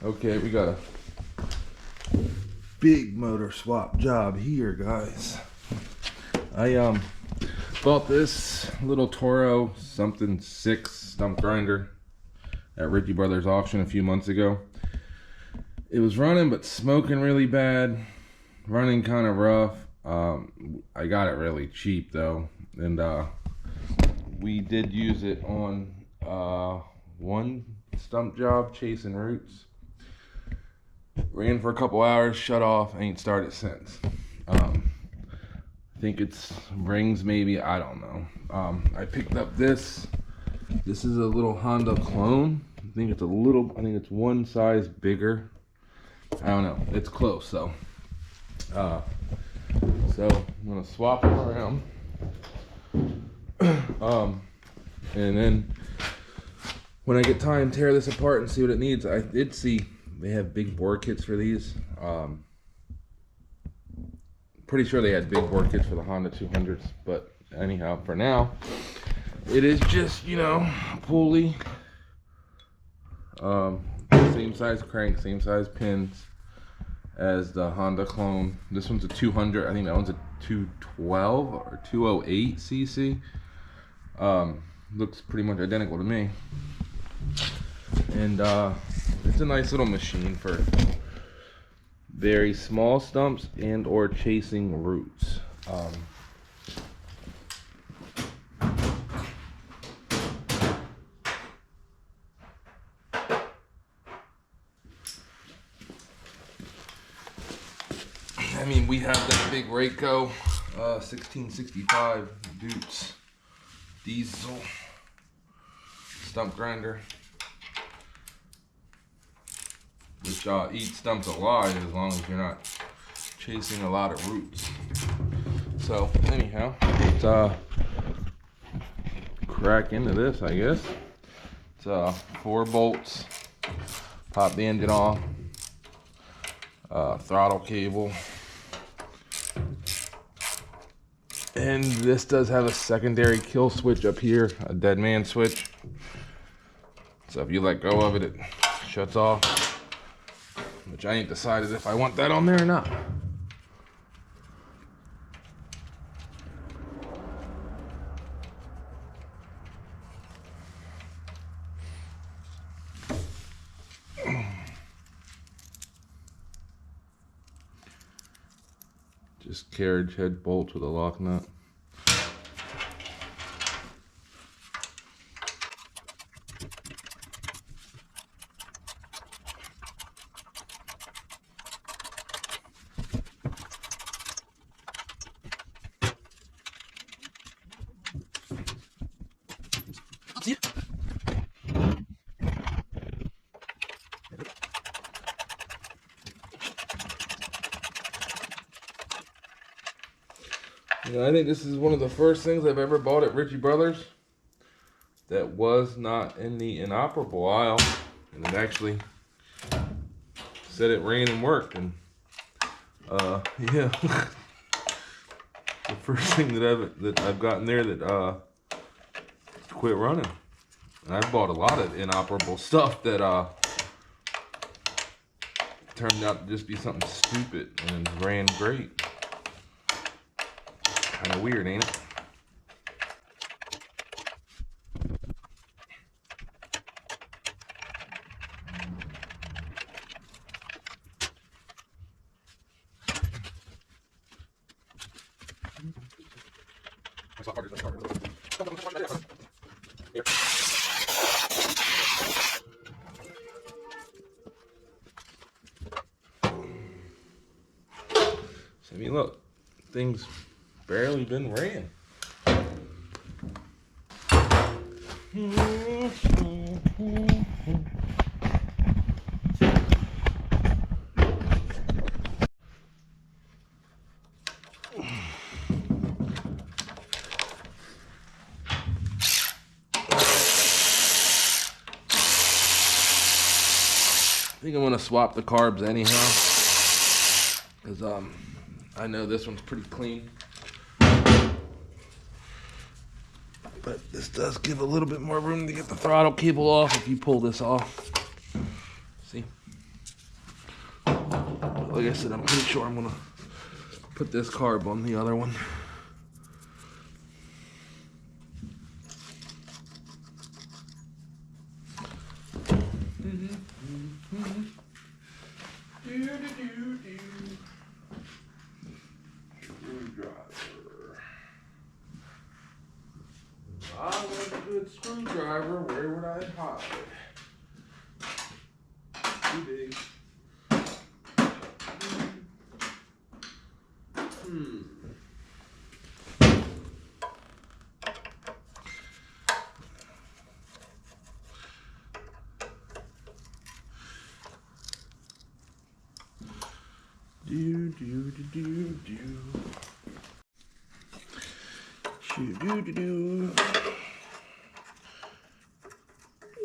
Okay, we got a big motor swap job here, guys. I bought this little Toro something 6 stump grinder at Ritchie Brothers auction a few months ago. It was running but smoking really bad, running kind of rough. I got it really cheap though, and we did use it on one stump job chasing roots. Ran for a couple hours, shut off, ain't started since. I think it's rings maybe, I don't know. I picked up this. This is a little Honda clone. I think it's one size bigger. I don't know, it's close, so I'm gonna swap them around. And then when I get time, tear this apart and see what it needs. I did see they have big bore kits for these. Pretty sure they had big bore kits for the Honda 200s, but anyhow, for now, it is just, you know, pulley, same size crank, same size pins as the Honda clone. This one's a 200. I think that one's a 212 or 208 cc. Looks pretty much identical to me, and it's a nice little machine for very small stumps and or chasing roots. I mean, we have that big Rayco 1665 Dutes diesel stump grinder, which eats stumps alive as long as you're not chasing a lot of roots. So anyhow, let's crack into this, I guess. It's 4 bolts, pop the engine off, throttle cable, and this does have a secondary kill switch up here, a dead man switch. So if you let go of it, it shuts off, which I ain't decided if I want that on there or not. Just carriage head bolts with a lock nut. You know, I think this is one of the first things I've ever bought at Ritchie Brothers that was not in the inoperable aisle, and it actually said it ran and worked. And yeah, the first thing that I've gotten there that quit running. And I've bought a lot of inoperable stuff that turned out to just be something stupid and ran great. Kind of weird, ain't it? I mean, look, things barely been ran. I think I'm gonna swap the carbs anyhow, because I know this one's pretty clean. But this does give a little bit more room to get the throttle cable off if you pull this off. See? Like I said, I'm pretty sure I'm gonna put this carb on the other one. Screwdriver. If I want a good screwdriver, where would I hide? Too big.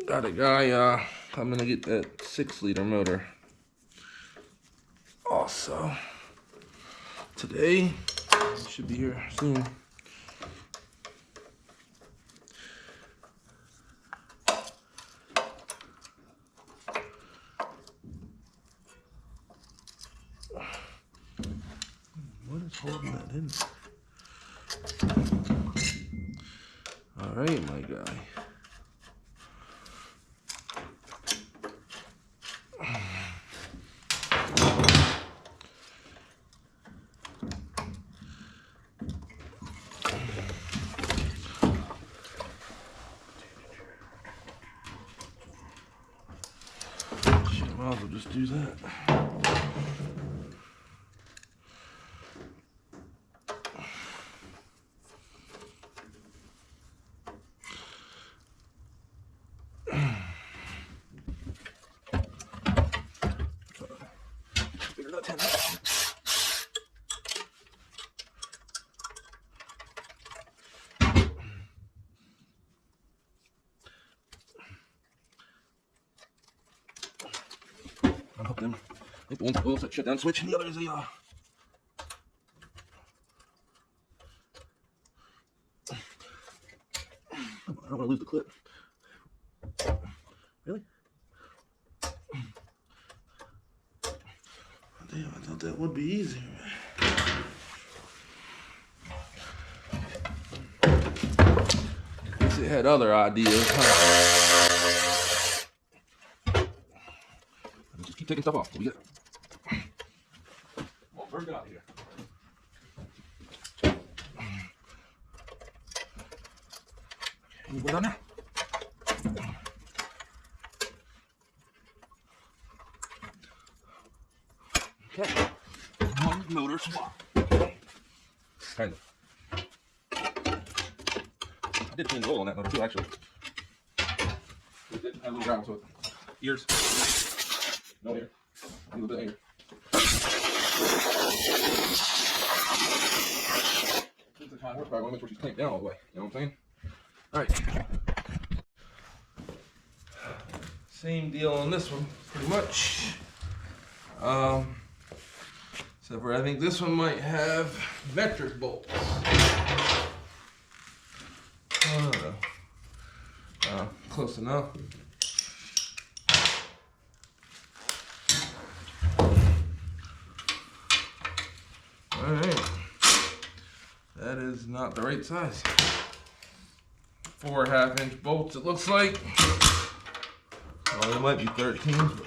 Got a guy coming to get that 6-liter motor. Also, today, should be here soon. What is holding that in? All right, my guy. Shit, might as well just do that. I hope them. I think the one's oil's that shutdown switch, and the other is a I don't want to lose the clip. Really? Damn, I thought that would be easier. Guess it had other ideas, huh? Just keep taking stuff off. We get it. Well, where we got here? Okay, we're done now. Okay, one motor swap. Kind of. I did clean the oil on that motor too, actually. It did have a little gravel to it. Ears. No air. A little bit of air. Since the high horsepower, I want to make sure she's clamped down all the way. You know what I'm saying? Alright. Same deal on this one, pretty much. Except for I think this one might have metric bolts. I don't know. Close enough. Alright. That is not the right size. 4 1/2-inch bolts, it looks like. Well, they might be 13s, but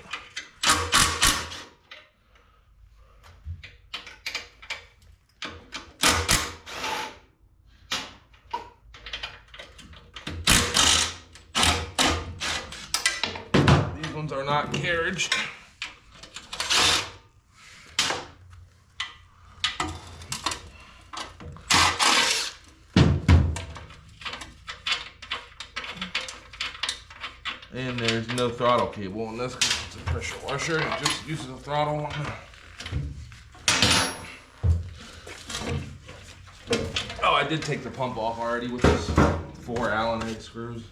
these ones are not carriaged. And there's no throttle cable on this because it's a pressure washer. It just uses a throttle on it. Oh, I did take the pump off already with this 4 Allen head screws.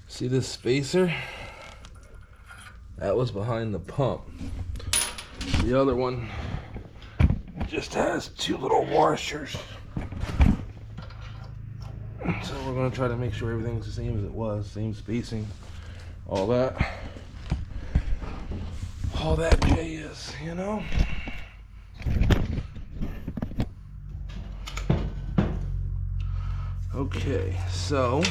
See this spacer? That was behind the pump. The other one just has two little washers. So we're gonna try to make sure everything's the same as it was, same spacing, all that J is, you know? Okay, so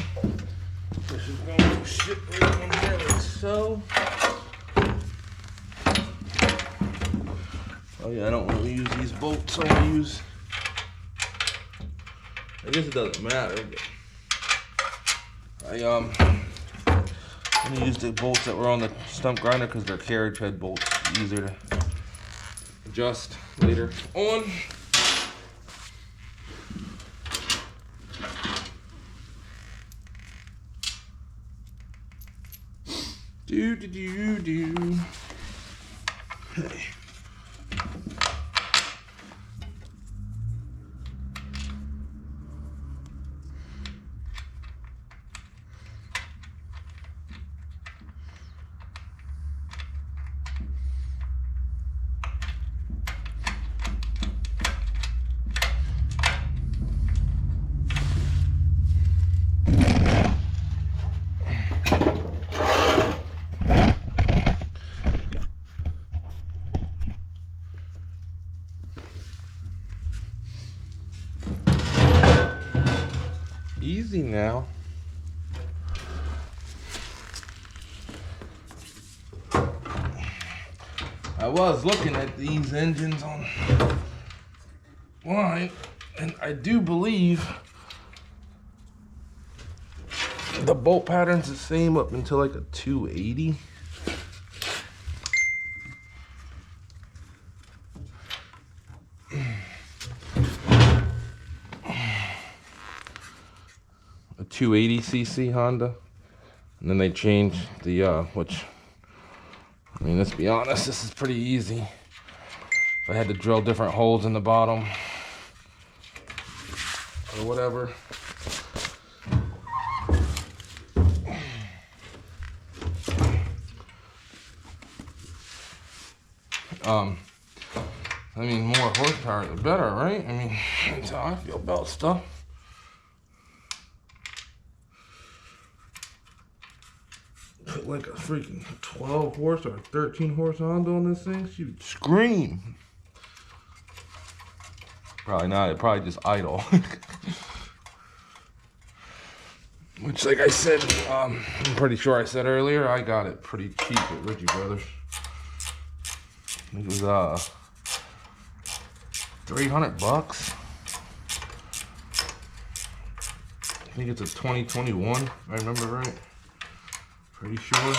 this is going to shit right on here like so. Oh yeah, I don't really use these bolts, so I use, I guess it doesn't matter, but I'm gonna use the bolts that were on the stump grinder because they're carriage head bolts, easier to adjust later on. Do. Okay. Easy now. I was looking at these engines online, and I do believe the bolt pattern's the same up until like a 280. A 280cc Honda, and then they changed the which, I mean, let's be honest, this is pretty easy. If I had to drill different holes in the bottom or whatever. I mean, more horsepower the better, right? I mean, that's how I feel about stuff. Put like a freaking 12 horse or 13 horse Honda on this thing, she would scream. Probably not, it'd probably just idle. Which, like I said, I'm pretty sure I said earlier, I got it pretty cheap at Ritchie Brothers. It was 300 bucks. I think it's a 2021, if I remember right. Pretty sure.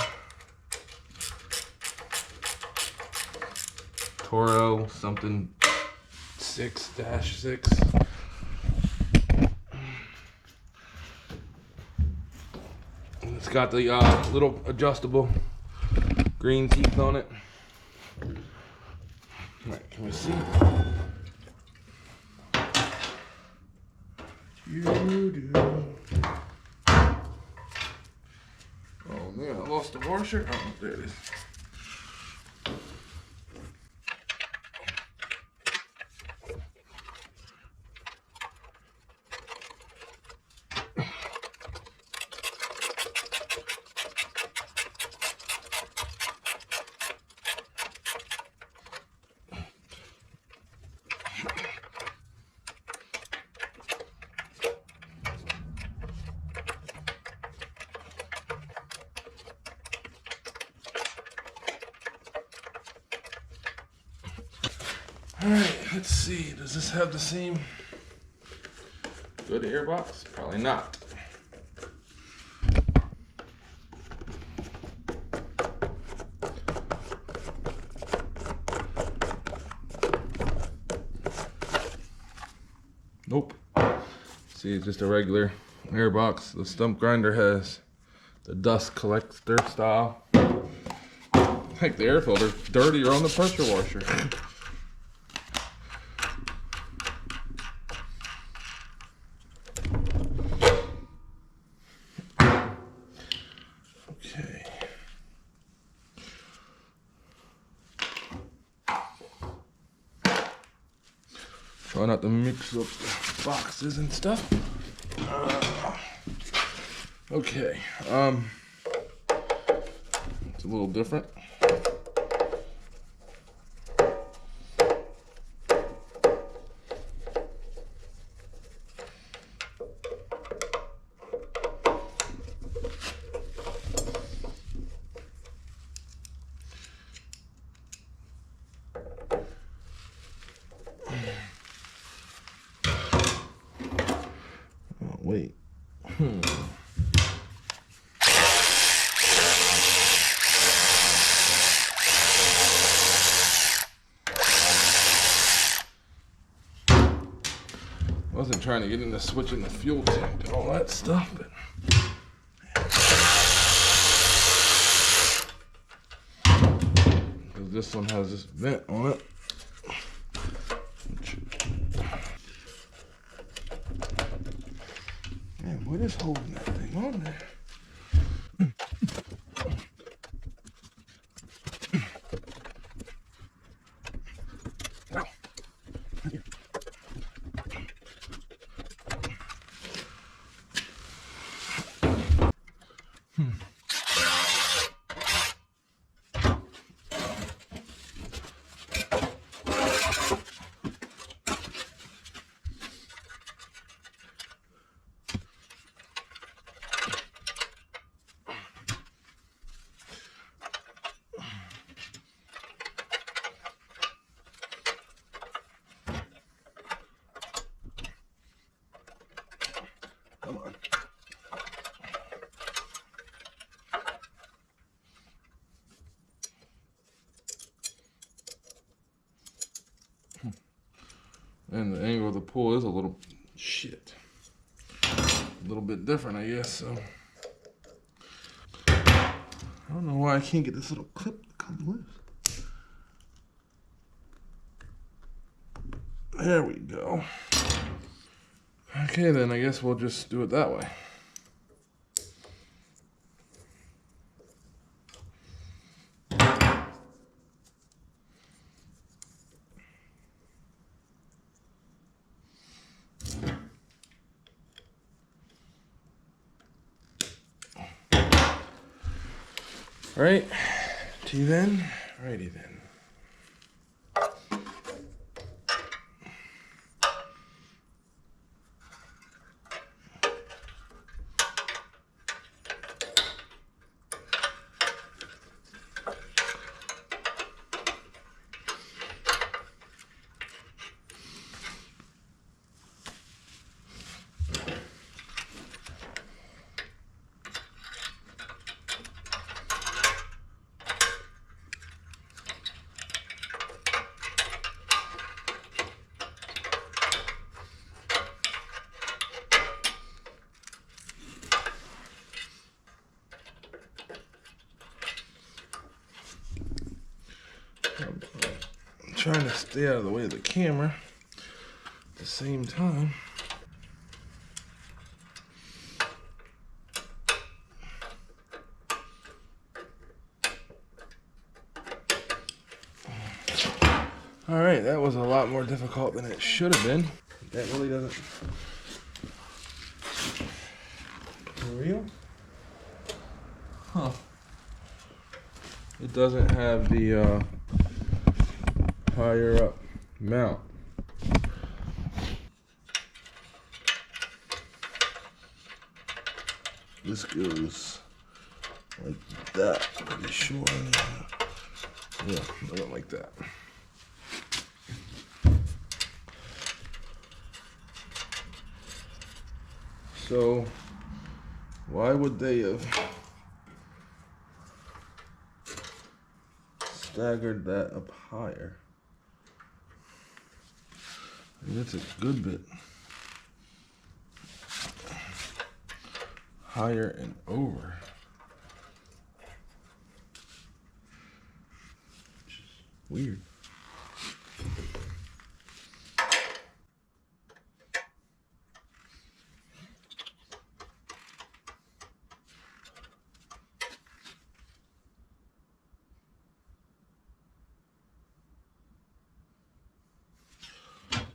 Toro something 6-6. And it's got the little adjustable green teeth on it. Alright, can we see? Oh man, I lost the washer. Oh, there it is. Alright, let's see. Does this have the same good airbox? Probably not. Nope. See, it's just a regular airbox. The stump grinder has the dust collector style. Like the air filter, dirtier on the pressure washer. Try not to mix up the boxes and stuff. Okay, it's a little different. Oh, wait. Wasn't trying to get into switching the fuel tank and all that stuff, but because this one has this vent on it. Man, what is holding that thing on there? Come on. And the angle of the pull is a little bit different, I guess. So I don't know why I can't get this little clip to come loose. There we go. Okay, then I guess we'll just do it that way. Right, T then, righty then. I'm trying to stay out of the way of the camera at the same time. All right, that was a lot more difficult than it should have been. That really doesn't. For real? Huh. It doesn't have the higher up mount. This goes like that, pretty sure. Yeah, I don't like that. So why would they have staggered that up higher? I mean, that's a good bit higher and over. Which is weird.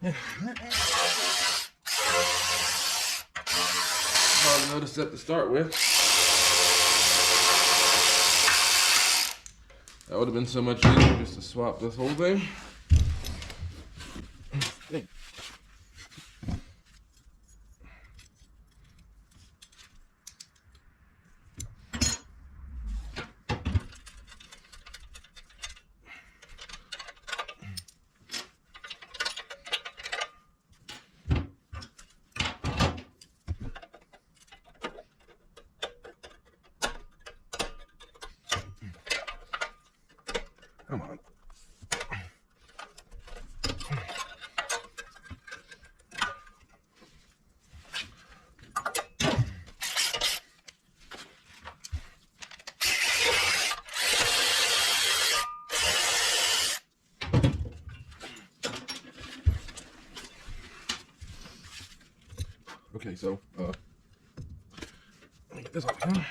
Hard to notice that to start with. That would have been so much easier just to swap this whole thing. Come on. Okay, so let me get this off again.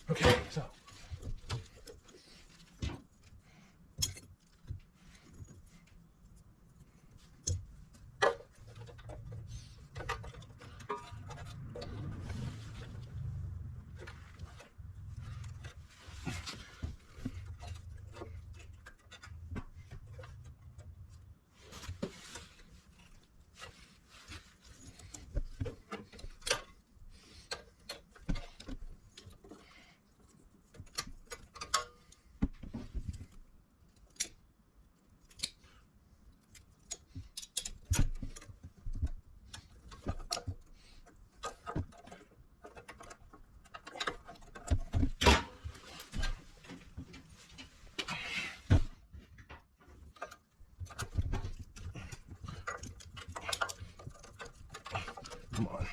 Okay, so come on.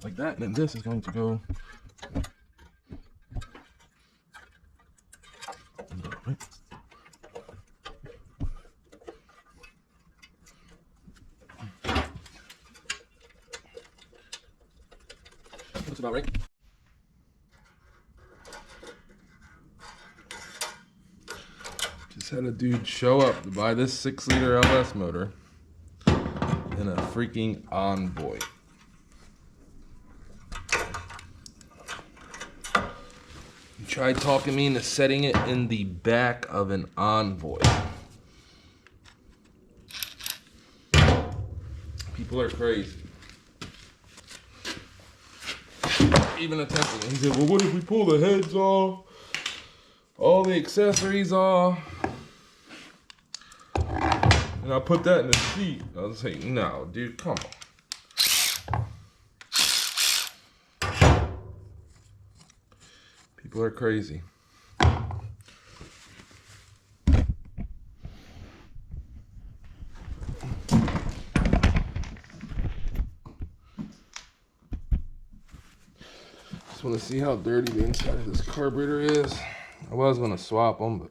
Like that, and then this is going to go That's about right. Just had a dude show up to buy this 6-liter LS motor in a freaking Envoy. He tried talking me into setting it in the back of an Envoy. People are crazy. Even attempting it. He said, well, what if we pull the heads off? All the accessories off? And I put that in the seat. I was like, no, dude, come on. People are crazy. Just want to see how dirty the inside of this carburetor is. I was going to swap them, but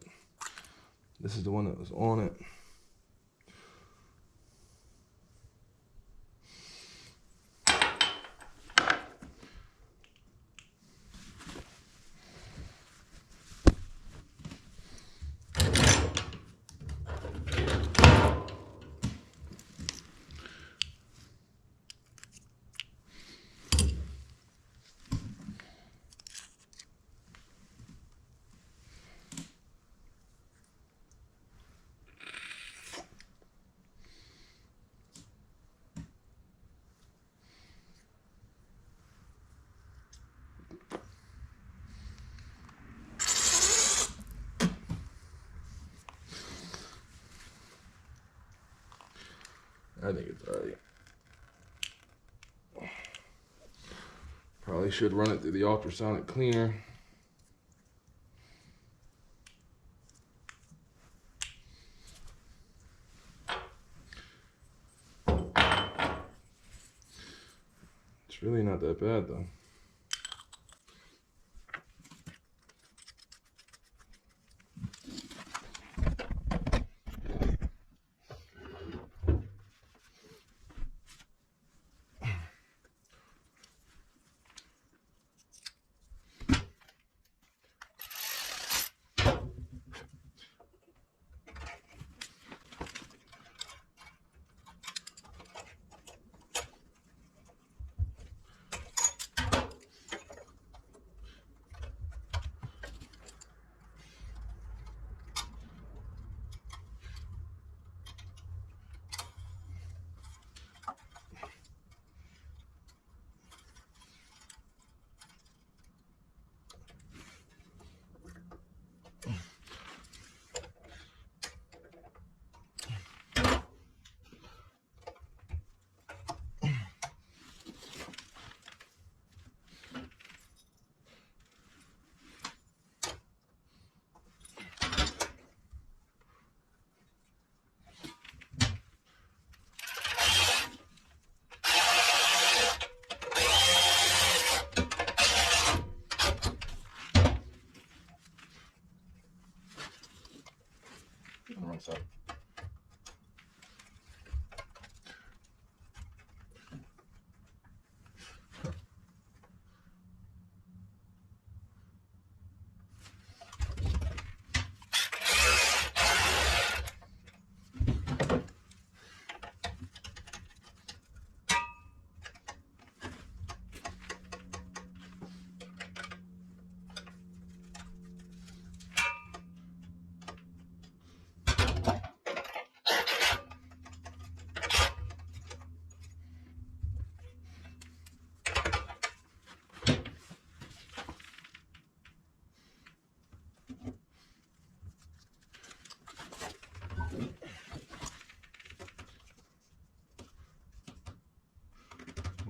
this is the one that was on it. I think it's alright. Probably should run it through the ultrasonic cleaner. It's really not that bad though. Wrong side.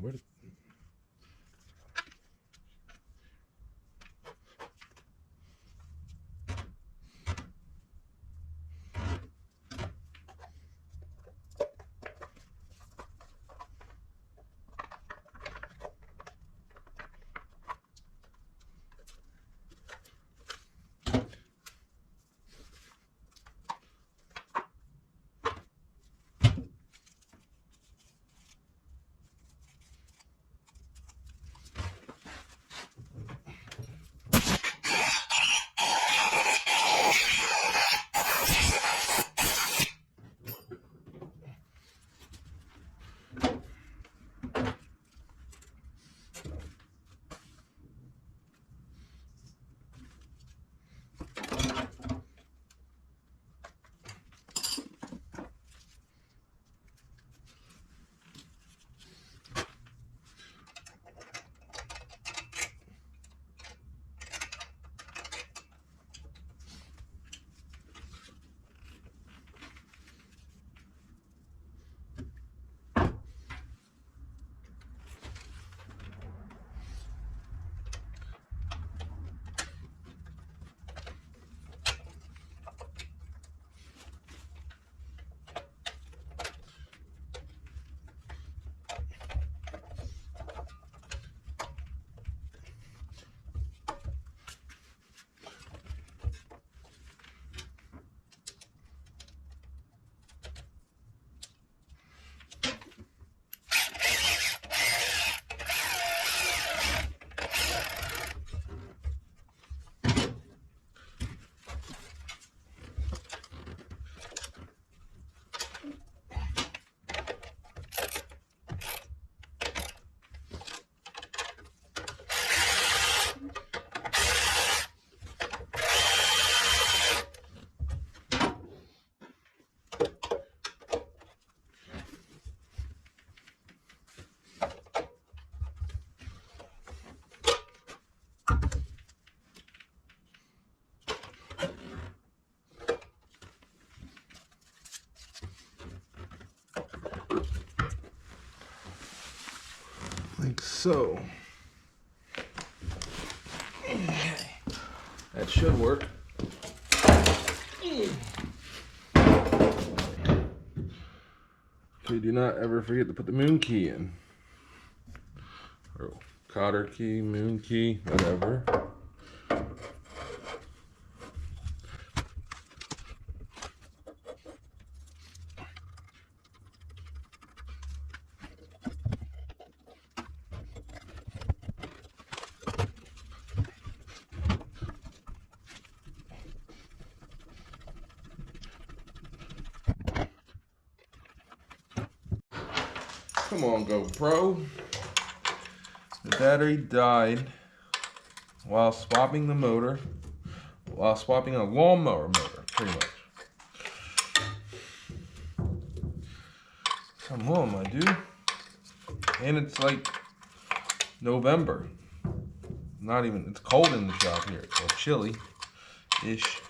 Where did... like so. Okay. That should work. Okay, do not ever forget to put the moon key in. or cotter key, moon key, whatever. Come on, GoPro. The battery died while swapping the motor, while swapping a lawnmower motor, pretty much. Come on, my dude. And it's like November. Not even, it's cold in the shop here, or chilly-ish.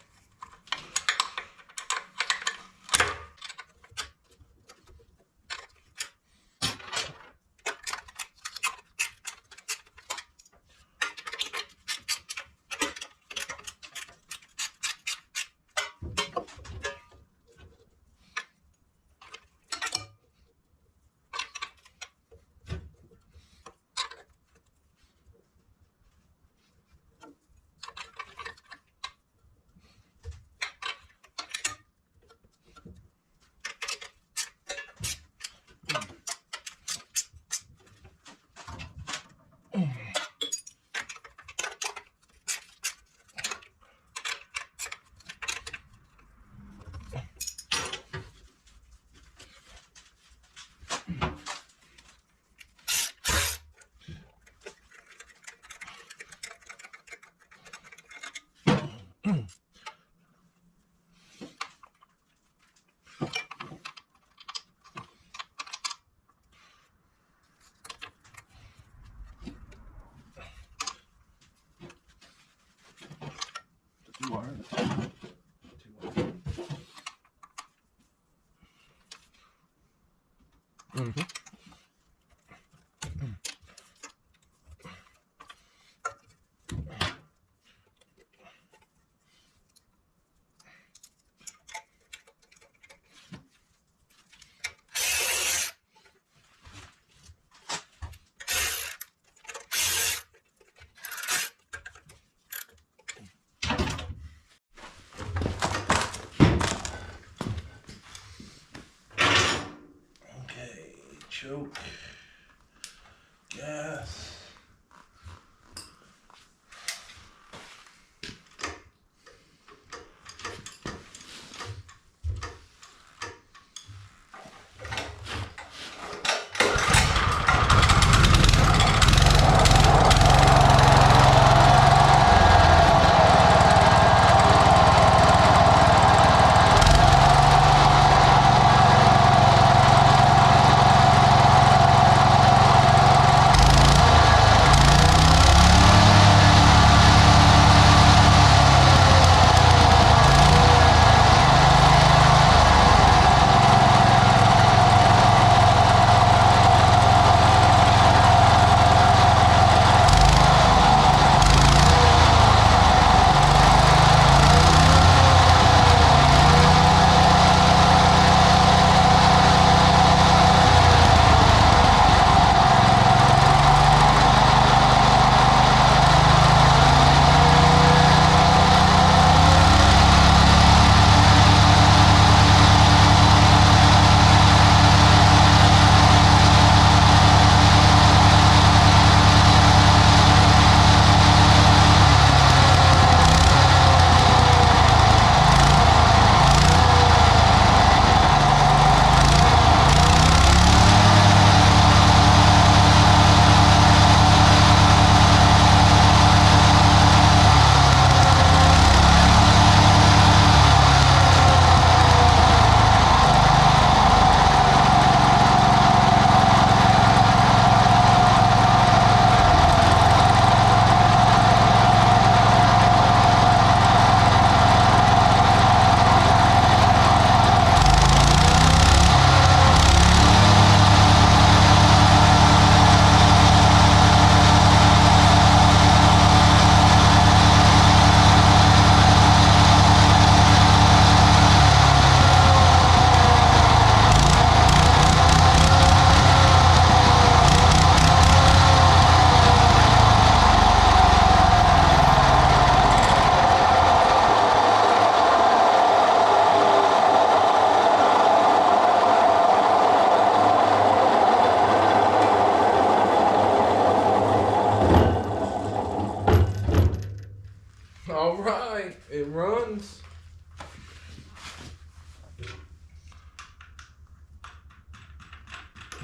All right, it runs.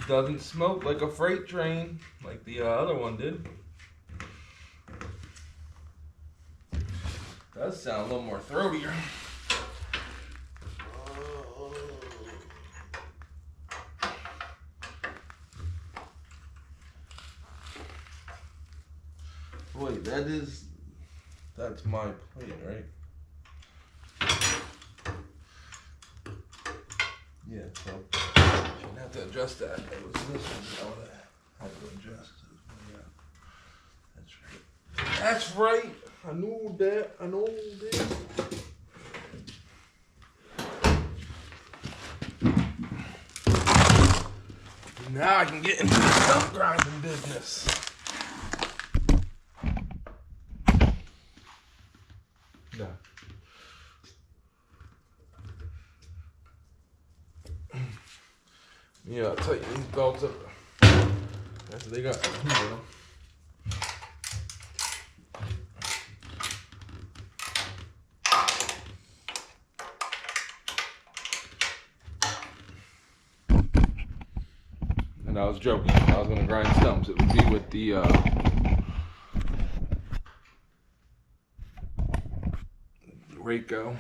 Doesn't smoke like a freight train like the other one did. Does sound a little more throatier. Boy, that's my plate, right? Yeah, so shouldn't have to adjust that. It was this one that I had to adjust. Yeah, that's right. That's right. I know that. I know that. Now I can get into the stump grinding business. No. Yeah, I'll tighten these belts up. That's what they got. And I was joking. I was going to grind stumps. It would be with the Rayco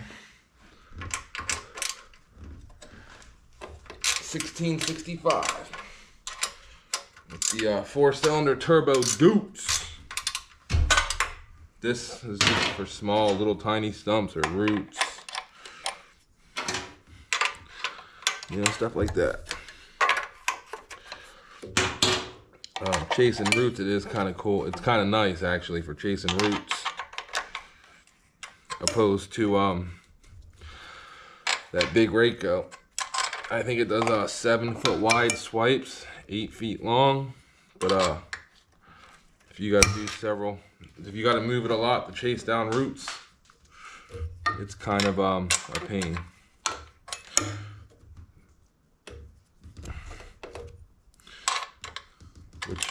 1665 with the 4-cylinder turbo Dukes. This is just for small, little, tiny stumps or roots, you know, stuff like that. Chasing roots, it is kind of cool. It's kind of nice actually for chasing roots, opposed to that big Rayco. I think it does 7-foot wide swipes, 8 feet long. But if you got to do several, if you got to move it a lot to chase down roots, it's kind of a pain. Which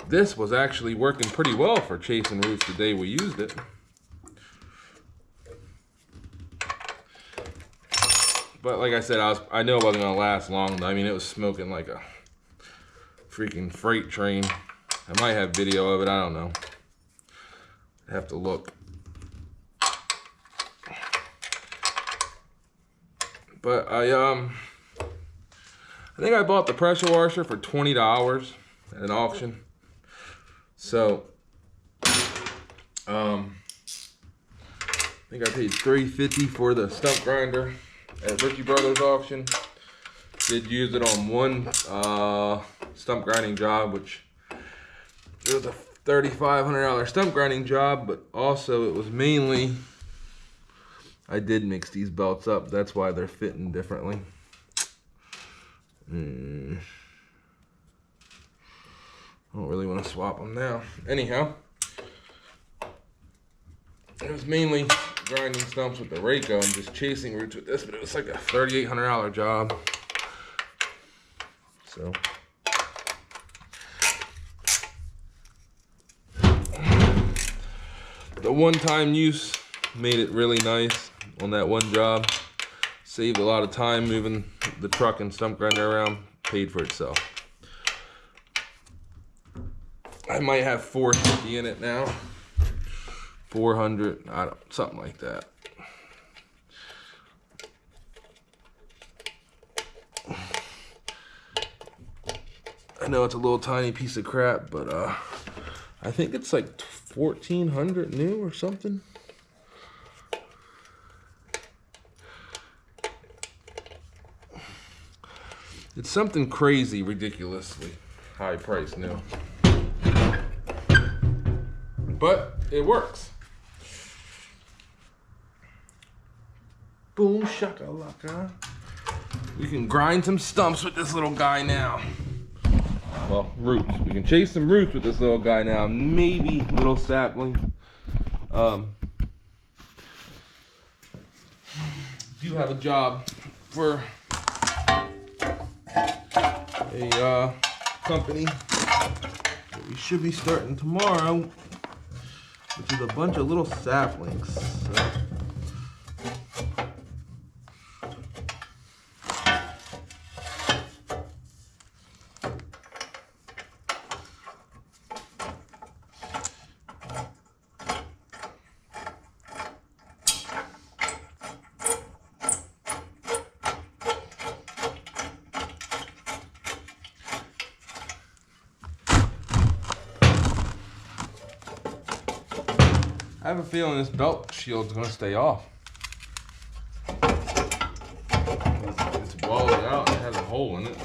this was actually working pretty well for chasing roots the day we used it. But like I said, I know it wasn't gonna last long. I mean, it was smoking like a freaking freight train. I might have video of it, I don't know. I have to look. But I think I bought the pressure washer for $20 at an auction. So I think I paid $3.50 for the stump grinder at Ritchie Brothers auction. Did use it on one stump grinding job, which it was a $3,500 stump grinding job, but also it was mainly, I did mix these belts up. That's why they're fitting differently. I don't really want to swap them now. Anyhow, it was mainly grinding stumps with the Rayco and just chasing roots with this, but it was like a $3,800 job. So the one-time use made it really nice on that one job. Saved a lot of time moving the truck and stump grinder around. Paid for itself. I might have 450 in it now. 400, I don't, something like that. I know it's a little tiny piece of crap, but I think it's like 1,400 new or something. It's something crazy, ridiculously high price new. But it works. Boom shakalaka. We can grind some stumps with this little guy now. Well, roots. We can chase some roots with this little guy now. Maybe little sapling. Do have a job for a company we should be starting tomorrow, which is a bunch of little saplings. So. I have a feeling this belt shield's gonna stay off. It's welded out, it has a hole in it.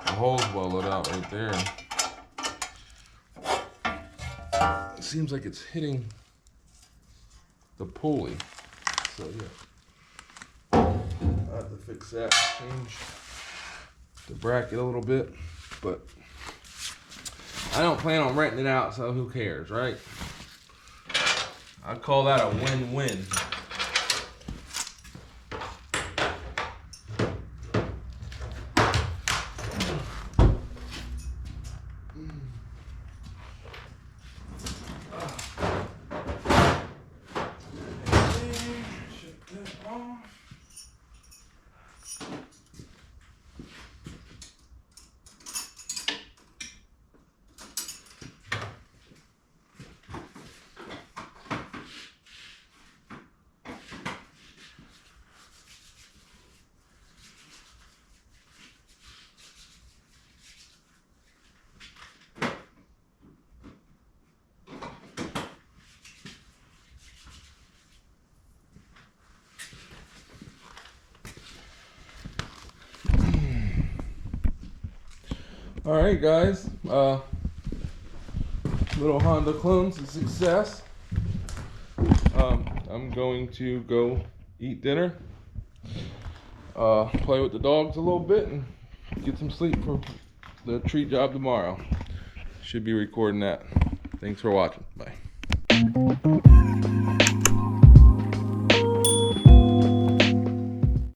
The hole's welded out right there. It seems like it's hitting the pulley. So yeah, I have to fix that, change the bracket a little bit, but I don't plan on renting it out, so who cares, right? I'd call that a win-win. All right, guys. Little Honda clone's a success. I'm going to go eat dinner, play with the dogs a little bit, and get some sleep for the tree job tomorrow. Should be recording that. Thanks for watching. Bye.